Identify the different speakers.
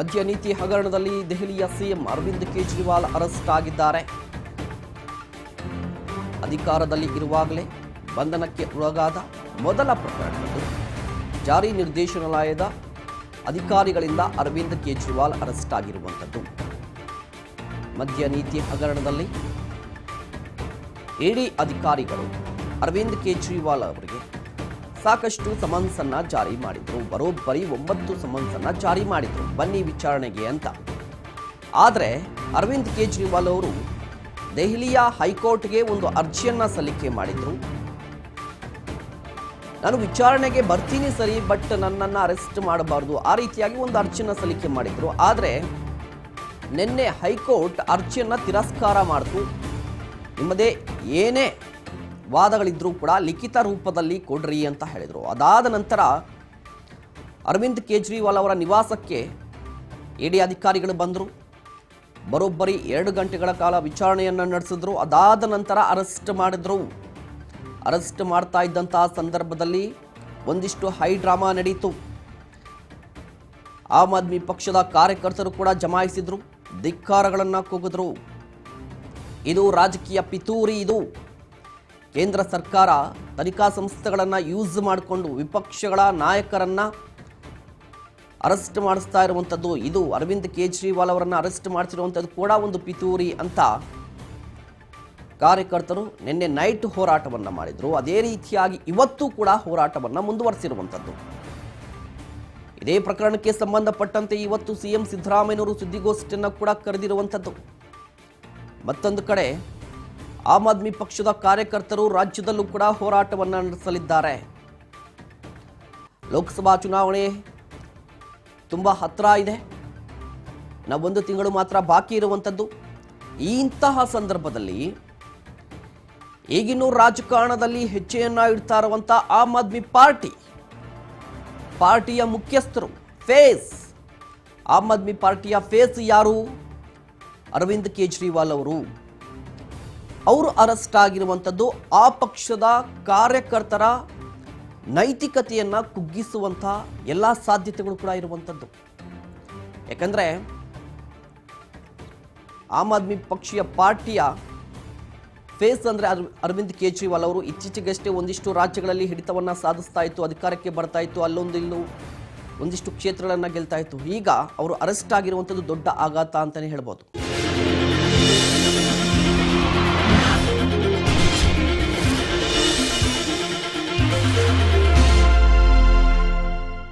Speaker 1: ಮದ್ಯ ನೀತಿ ಹಗರಣದಲ್ಲಿ ದೆಹಲಿಯ ಸಿಎಂ ಅರವಿಂದ್ ಕೇಜ್ರಿವಾಲ್ ಅರೆಸ್ಟ್ ಆಗಿದ್ದಾರೆ. ಅಧಿಕಾರದಲ್ಲಿ ಇರುವಾಗಲೇ ಬಂಧನಕ್ಕೆ ಒಳಗಾದ ಮೊದಲ ಪ್ರಕರಣದ್ದು. ಜಾರಿ ನಿರ್ದೇಶನಾಲಯದ ಅಧಿಕಾರಿಗಳಿಂದ ಅರವಿಂದ್ ಕೇಜ್ರಿವಾಲ್ ಅರೆಸ್ಟ್ ಆಗಿರುವಂಥದ್ದು. ಮದ್ಯ ನೀತಿ ಹಗರಣದಲ್ಲಿ ಇಡಿ ಅಧಿಕಾರಿಗಳು ಅರವಿಂದ್ ಕೇಜ್ರಿವಾಲ್ ಅವರಿಗೆ ಸಾಕಷ್ಟು ಸಮನ್ಸ್ ಅನ್ನ ಜಾರಿ ಮಾಡಿದ್ರು. ಬರೋಬ್ಬರಿ 9 ಸಮನ್ಸ್ ಅನ್ನ ಜಾರಿ ಮಾಡಿದ್ರು, ಬನ್ನಿ ವಿಚಾರಣೆಗೆ ಅಂತ. ಆದರೆ ಅರವಿಂದ್ ಕೇಜ್ರಿವಾಲ್ ಅವರು ದೆಹಲಿಯ ಹೈಕೋರ್ಟ್ಗೆ ಒಂದು ಅರ್ಜಿಯನ್ನ ಸಲ್ಲಿಕೆ ಮಾಡಿದ್ರು. ನಾನು ವಿಚಾರಣೆಗೆ ಬರ್ತೀನಿ ಸರಿ, ಬಟ್ ನನ್ನನ್ನು ಅರೆಸ್ಟ್ ಮಾಡಬಾರ್ದು, ಆ ರೀತಿಯಾಗಿ ಒಂದು ಅರ್ಜಿಯನ್ನ ಸಲ್ಲಿಕೆ ಮಾಡಿದ್ರು. ಆದರೆ ನಿನ್ನೆ ಹೈಕೋರ್ಟ್ ಅರ್ಜಿಯನ್ನ ತಿರಸ್ಕಾರ ಮಾಡಿತು. ನಿಮ್ಮದೇ ಏನೇ ವಾದಗಳಿದ್ರೂ ಕೂಡ ಲಿಖಿತ ರೂಪದಲ್ಲಿ ಕೊಡ್ರಿ ಅಂತ ಹೇಳಿದರು. ಅದಾದ ನಂತರ ಅರವಿಂದ್ ಕೇಜ್ರಿವಾಲ್ ಅವರ ನಿವಾಸಕ್ಕೆ ಇಡಿ ಅಧಿಕಾರಿಗಳು ಬಂದರು. ಬರೋಬ್ಬರಿ 2 ಗಂಟೆಗಳ ಕಾಲ ವಿಚಾರಣೆಯನ್ನು ನಡೆಸಿದ್ರು. ಅದಾದ ನಂತರ ಅರೆಸ್ಟ್ ಮಾಡಿದ್ರು. ಅರೆಸ್ಟ್ ಮಾಡ್ತಾ ಇದ್ದಂತಹ ಸಂದರ್ಭದಲ್ಲಿ ಒಂದಿಷ್ಟು ಹೈ ಡ್ರಾಮಾ ನಡೀತು. ಆಮ್ ಆದ್ಮಿ ಪಕ್ಷದ ಕಾರ್ಯಕರ್ತರು ಕೂಡ ಜಮಾಯಿಸಿದ್ರು, ಧಿಕ್ಕಾರಗಳನ್ನು ಕೂಗಿದ್ರು. ಇದು ರಾಜಕೀಯ ಪಿತೂರಿ. ಇದು ಕೇಂದ್ರ ಸರ್ಕಾರ ತನಿಖಾ ಸಂಸ್ಥೆಗಳನ್ನು ಯೂಸ್ ಮಾಡಿಕೊಂಡು ವಿಪಕ್ಷಗಳ ನಾಯಕರನ್ನು ಅರೆಸ್ಟ್ ಮಾಡಿಸ್ತಾ ಇರುವಂಥದ್ದು. ಇದು ಅರವಿಂದ್ ಕೇಜ್ರಿವಾಲ್ ಅವರನ್ನು ಅರೆಸ್ಟ್ ಮಾಡಿಸಿರುವಂಥದ್ದು ಕೂಡ ಒಂದು ಪಿತೂರಿ ಅಂತ ಕಾರ್ಯಕರ್ತರು ನಿನ್ನೆ ನೈಟ್ ಹೋರಾಟವನ್ನು ಮಾಡಿದರು. ಅದೇ ರೀತಿಯಾಗಿ ಇವತ್ತು ಕೂಡ ಹೋರಾಟವನ್ನು ಮುಂದುವರಿಸಿರುವಂಥದ್ದು. ಇದೇ ಪ್ರಕರಣಕ್ಕೆ ಸಂಬಂಧಪಟ್ಟಂತೆ ಇವತ್ತು ಸಿಎಂ ಸಿದ್ದರಾಮಯ್ಯನವರು ಸುದ್ದಿಗೋಷ್ಠಿಯನ್ನು ಕೂಡ ಕರೆದಿರುವಂಥದ್ದು. ಮತ್ತೊಂದು ಕಡೆ ಆಮ್ ಆದ್ಮಿ ಪಕ್ಷದ ಕಾರ್ಯಕರ್ತರು ರಾಜ್ಯದಲ್ಲೂ ಕೂಡ ಹೋರಾಟವನ್ನು ನಡೆಸಲಿದ್ದಾರೆ. ಲೋಕಸಭಾ ಚುನಾವಣೆ ತುಂಬ ಹತ್ತಿರ ಇದೆ. ನಾವು 1 ತಿಂಗಳು ಮಾತ್ರ ಬಾಕಿ ಇರುವಂಥದ್ದು. ಇಂತಹ ಸಂದರ್ಭದಲ್ಲಿ ಈಗಿನ್ನೂ ರಾಜಕಾರಣದಲ್ಲಿ ಹೆಜ್ಜೆಯನ್ನ ಇಡ್ತಾ ಇರುವಂಥ ಆಮ್ ಆದ್ಮಿ ಪಾರ್ಟಿಯ ಮುಖ್ಯಸ್ಥರು, ಫೇಸ್, ಆಮ್ ಆದ್ಮಿ ಪಾರ್ಟಿಯ ಫೇಸ್ ಯಾರು? ಅರವಿಂದ್ ಕೇಜ್ರಿವಾಲ್ ಅವರು ಅರೆಸ್ಟ್ ಆಗಿರುವಂಥದ್ದು ಆ ಪಕ್ಷದ ಕಾರ್ಯಕರ್ತರ ನೈತಿಕತೆಯನ್ನ ಕುಗ್ಗಿಸುವಂಥ ಎಲ್ಲ ಸಾಧ್ಯತೆಗಳು ಕೂಡ ಇರುವಂಥದ್ದು. ಯಾಕಂದ್ರೆ ಆಮ್ ಆದ್ಮಿ ಪಕ್ಷೀಯ ಪಾರ್ಟಿಯ ಫೇಸ್ ಅಂದರೆ ಅರವಿಂದ್ ಕೇಜ್ರಿವಾಲ್ ಅವರು ಇತ್ತೀಚೆಗಷ್ಟೇ ಒಂದಿಷ್ಟು ರಾಜ್ಯಗಳಲ್ಲಿ ಹಿಡಿತವನ್ನು ಸಾಧಿಸ್ತಾ ಇತ್ತು, ಅಧಿಕಾರಕ್ಕೆ ಬರ್ತಾ ಇತ್ತು, ಅಲ್ಲೊಂದಿಲ್ಲೂ ಒಂದಿಷ್ಟು ಕ್ಷೇತ್ರಗಳನ್ನು ಗೆಲ್ತಾ ಇತ್ತು. ಈಗ ಅವರು ಅರೆಸ್ಟ್ ಆಗಿರುವಂಥದ್ದು ದೊಡ್ಡ ಆಘಾತ ಅಂತಲೇ ಹೇಳ್ಬೋದು.